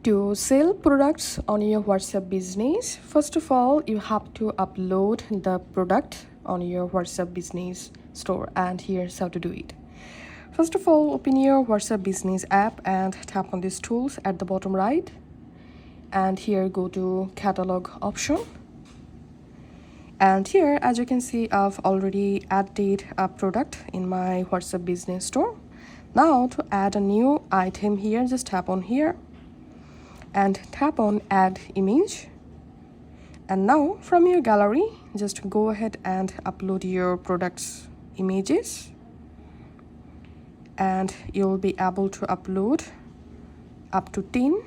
To sell products on your WhatsApp business, first of all, you have to upload the product on your WhatsApp business store, and here's how to do it. First of all, open your WhatsApp business app and tap on these tools at the bottom right, and here go to catalog option. And here, as you can see, I've already added a product in my WhatsApp business store. Now to add a new item here, just tap on here and tap on add image. And now from your gallery, just go ahead and upload your products images, and you'll be able to upload up to 10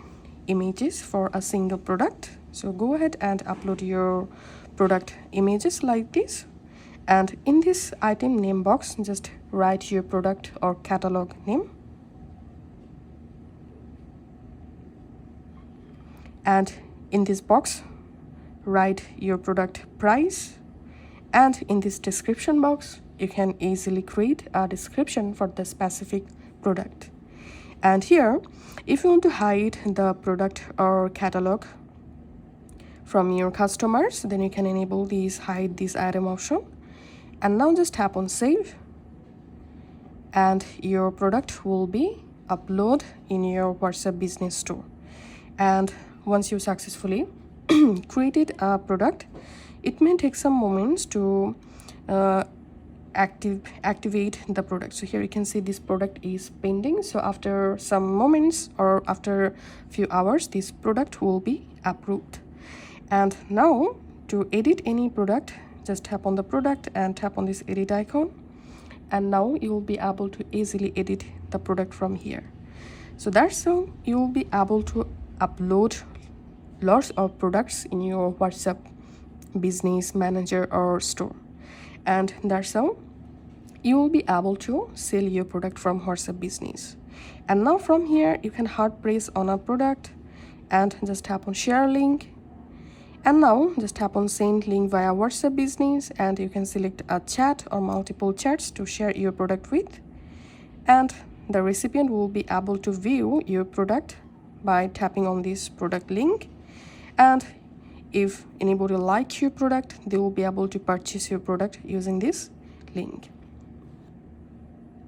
images for a single product. So go ahead and upload your product images like this, and in this item name box, just write your product or catalog name. And in this box, write your product price, and in this description box, you can easily create a description for the specific product. And here, if you want to hide the product or catalog from your customers, then you can enable this hide this item option. And now just tap on save, and your product will be uploaded in your WhatsApp business store. And once you successfully created a product, it may take some moments to activate the product. So here you can see this product is pending. So after some moments or after few hours, this product will be approved. And now to edit any product, just tap on the product and tap on this edit icon, and now you will be able to easily edit the product from here. So that's how you will be able to upload lots of products in your WhatsApp business manager or store. And that's how you will be able to sell your product from WhatsApp business. And now from here, you can hard press on a product and just tap on share link. And now just tap on send link via WhatsApp business, and you can select a chat or multiple chats to share your product with. And the recipient will be able to view your product by tapping on this product link. And if anybody likes your product, they will be able to purchase your product using this link.